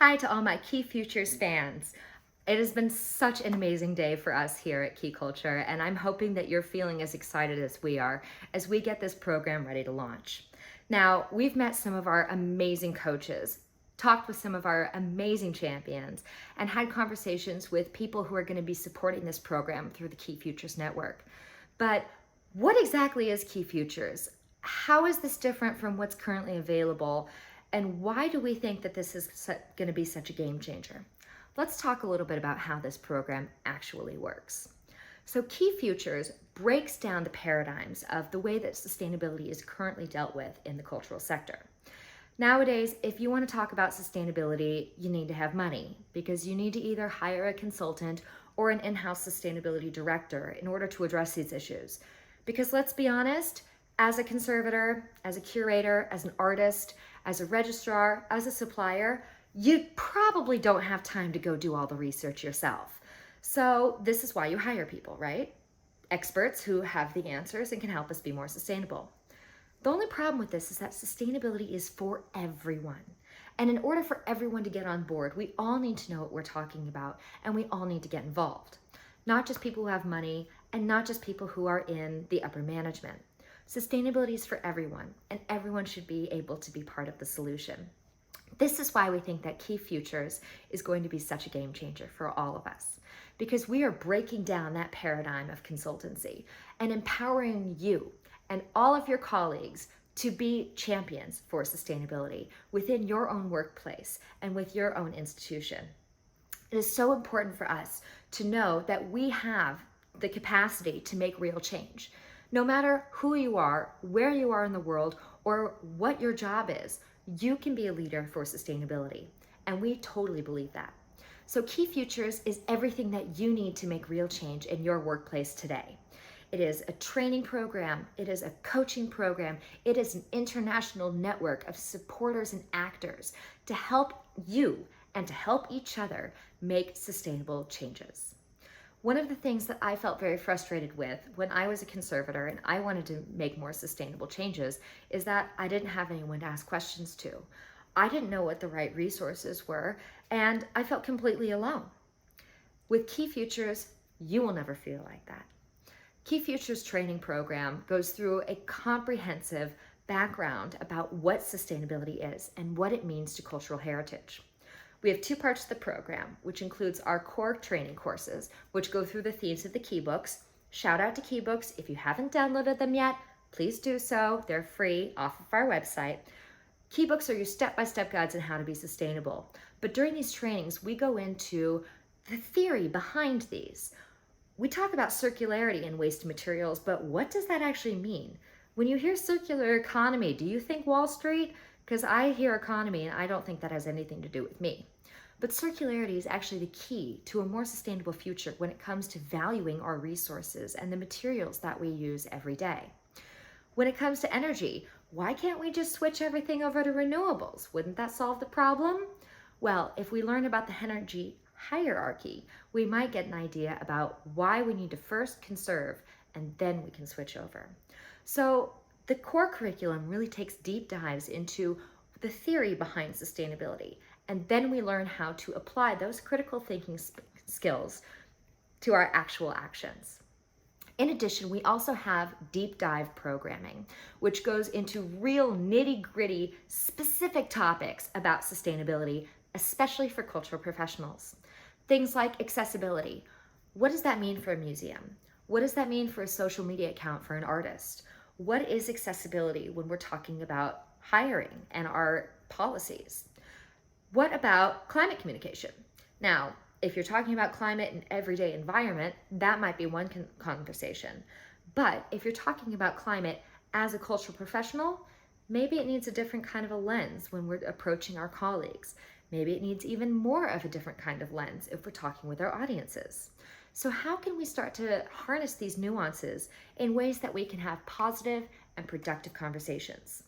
Hi to all my Key Futures fans. It has been such an amazing day for us here at Key Culture, and I'm hoping that you're feeling as excited as we are as we get this program ready to launch. Now, we've met some of our amazing coaches, talked with some of our amazing champions, and had conversations with people who are going to be supporting this program through the Key Futures Network. But what exactly is Key Futures? How is this different from what's currently available? And why do we think that this is going to be such a game changer? Let's talk a little bit about how this program actually works. So Key Futures breaks down the paradigms of the way that sustainability is currently dealt with in the cultural sector. Nowadays, if you want to talk about sustainability, you need to have money because you need to either hire a consultant or an in-house sustainability director in order to address these issues. Because let's be honest, as a conservator, as a curator, as an artist, as a registrar, as a supplier, you probably don't have time to go do all the research yourself. So this is why you hire people, right? Experts who have the answers and can help us be more sustainable. The only problem with this is that sustainability is for everyone. And in order for everyone to get on board, we all need to know what we're talking about and we all need to get involved. Not just people who have money and not just people who are in the upper management. Sustainability is for everyone, and everyone should be able to be part of the solution. This is why we think that Key Futures is going to be such a game changer for all of us, because we are breaking down that paradigm of consultancy and empowering you and all of your colleagues to be champions for sustainability within your own workplace and with your own institution. It is so important for us to know that we have the capacity to make real change. No matter who you are, where you are in the world, or what your job is, you can be a leader for sustainability. And we totally believe that. So Key Futures is everything that you need to make real change in your workplace today. It is a training program, it is a coaching program, it is an international network of supporters and actors to help you and to help each other make sustainable changes. One of the things that I felt very frustrated with when I was a conservator and I wanted to make more sustainable changes is that I didn't have anyone to ask questions to. I didn't know what the right resources were, and I felt completely alone. With Key Futures, you will never feel like that. Key Futures training program goes through a comprehensive background about what sustainability is and what it means to cultural heritage. We have two parts of the program, which includes our core training courses, which go through the themes of the key books. Shout out to key books. If you haven't downloaded them yet, please do so. They're free off of our website. Key books are your step-by-step guides on how to be sustainable. But during these trainings, we go into the theory behind these. We talk about circularity in waste materials, but what does that actually mean? When you hear circular economy, do you think Wall Street? Because I hear economy and I don't think that has anything to do with me. But circularity is actually the key to a more sustainable future when it comes to valuing our resources and the materials that we use every day. When it comes to energy, why can't we just switch everything over to renewables? Wouldn't that solve the problem? Well, if we learn about the energy hierarchy, we might get an idea about why we need to first conserve and then we can switch over. So the core curriculum really takes deep dives into the theory behind sustainability, and then we learn how to apply those critical thinking skills to our actual actions. In addition, we also have deep dive programming, which goes into real nitty-gritty specific topics about sustainability, especially for cultural professionals. Things like accessibility. What does that mean for a museum? What does that mean for a social media account for an artist? What is accessibility when we're talking about hiring and our policies? What about climate communication? Now, if you're talking about climate and everyday environment, that might be one conversation. But if you're talking about climate as a cultural professional, maybe it needs a different kind of a lens when we're approaching our colleagues. Maybe it needs even more of a different kind of lens if we're talking with our audiences. So how can we start to harness these nuances in ways that we can have positive and productive conversations?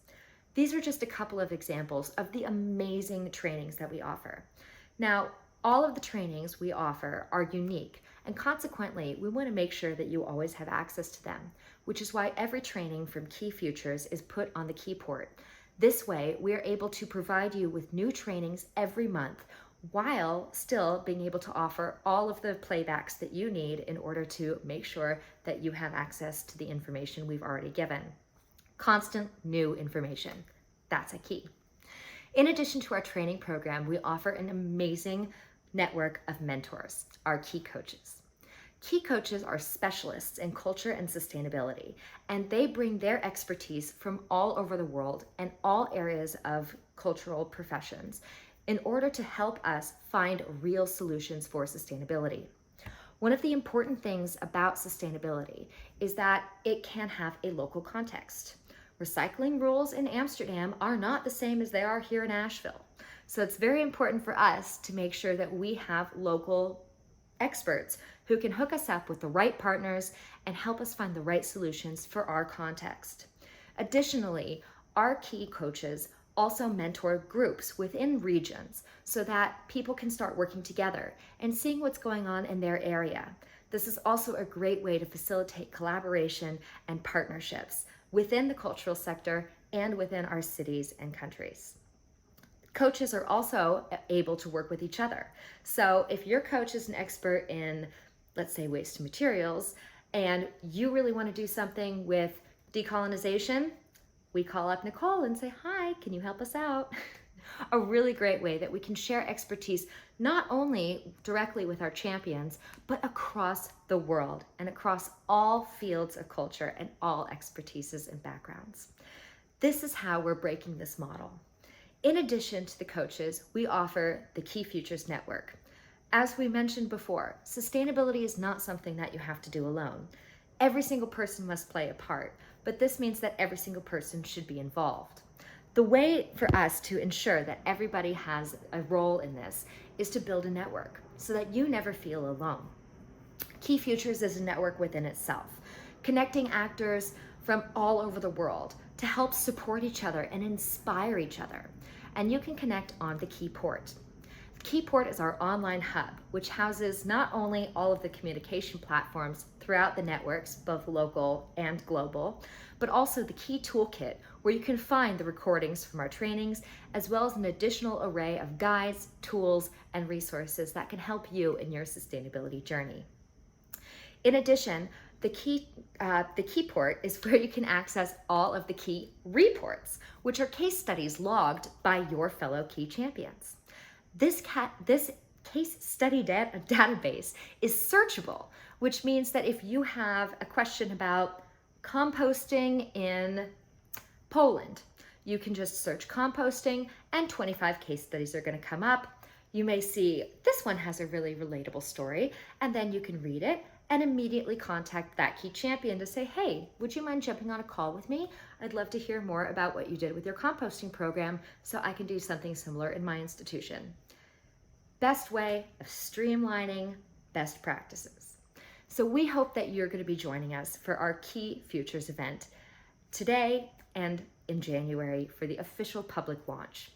These are just a couple of examples of the amazing trainings that we offer. Now, all of the trainings we offer are unique, and consequently, we want to make sure that you always have access to them, which is why every training from Key Futures is put on the Keyport. This way, we're able to provide you with new trainings every month while still being able to offer all of the playbacks that you need in order to make sure that you have access to the information we've already given. Constant new information. That's a key. In addition to our training program, we offer an amazing network of mentors, our key coaches. Key coaches are specialists in culture and sustainability, and they bring their expertise from all over the world and all areas of cultural professions in order to help us find real solutions for sustainability. One of the important things about sustainability is that it can have a local context. Recycling rules in Amsterdam are not the same as they are here in Asheville. So it's very important for us to make sure that we have local experts who can hook us up with the right partners and help us find the right solutions for our context. Additionally, our key coaches also mentor groups within regions so that people can start working together and seeing what's going on in their area. This is also a great way to facilitate collaboration and partnerships within the cultural sector and within our cities and countries. Coaches are also able to work with each other. So if your coach is an expert in, let's say, waste materials, and you really want to do something with decolonization, we call up Nicole and say, hi, can you help us out? A really great way that we can share expertise, not only directly with our champions, but across the world and across all fields of culture and all expertises and backgrounds. This is how we're breaking this model. In addition to the coaches, we offer the Key Futures Network. As we mentioned before, sustainability is not something that you have to do alone. Every single person must play a part, but this means that every single person should be involved. The way for us to ensure that everybody has a role in this is to build a network so that you never feel alone. Key Futures is a network within itself, connecting actors from all over the world to help support each other and inspire each other. And you can connect on the Keyport. Keyport is our online hub, which houses not only all of the communication platforms throughout the networks, both local and global, but also the Key Toolkit, where you can find the recordings from our trainings, as well as an additional array of guides, tools, and resources that can help you in your sustainability journey. In addition, the Keyport is where you can access all of the key reports, which are case studies logged by your fellow key champions. This case study database is searchable, which means that if you have a question about composting in Poland, you can just search composting and 25 case studies are going to come up. You may see this one has a really relatable story, and then you can read it and immediately contact that key champion to say, hey, would you mind jumping on a call with me? I'd love to hear more about what you did with your composting program so I can do something similar in my institution. Best way of streamlining best practices. So we hope that you're going to be joining us for our Key Futures event today and in January for the official public launch.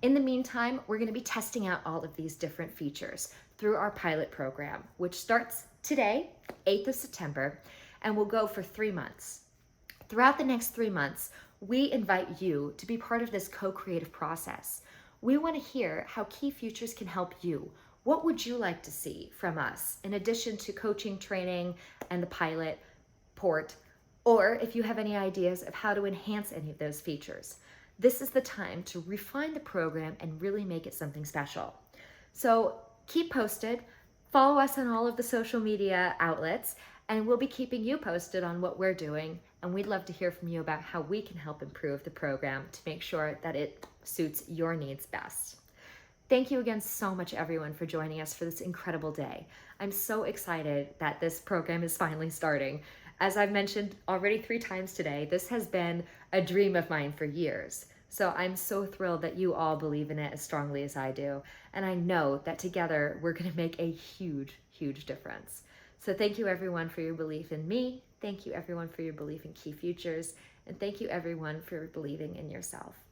In the meantime, we're going to be testing out all of these different features through our pilot program, which starts today, 8th of September, and will go for 3 months. Throughout the next 3 months, we invite you to be part of this co-creative process. We want to hear how Key Futures can help you. What would you like to see from us in addition to coaching, training, and the pilot port? Or if you have any ideas of how to enhance any of those features. This is the time to refine the program and really make it something special. So keep posted, follow us on all of the social media outlets, and we'll be keeping you posted on what we're doing. And we'd love to hear from you about how we can help improve the program to make sure that it suits your needs best. Thank you again so much, everyone, for joining us for this incredible day. I'm so excited that this program is finally starting. As I've mentioned already 3 times today, this has been a dream of mine for years. So I'm so thrilled that you all believe in it as strongly as I do. And I know that together we're going to make a huge, huge difference. So thank you, everyone, for your belief in me. Thank you, everyone, for your belief in Key Futures. And thank you, everyone, for believing in yourself.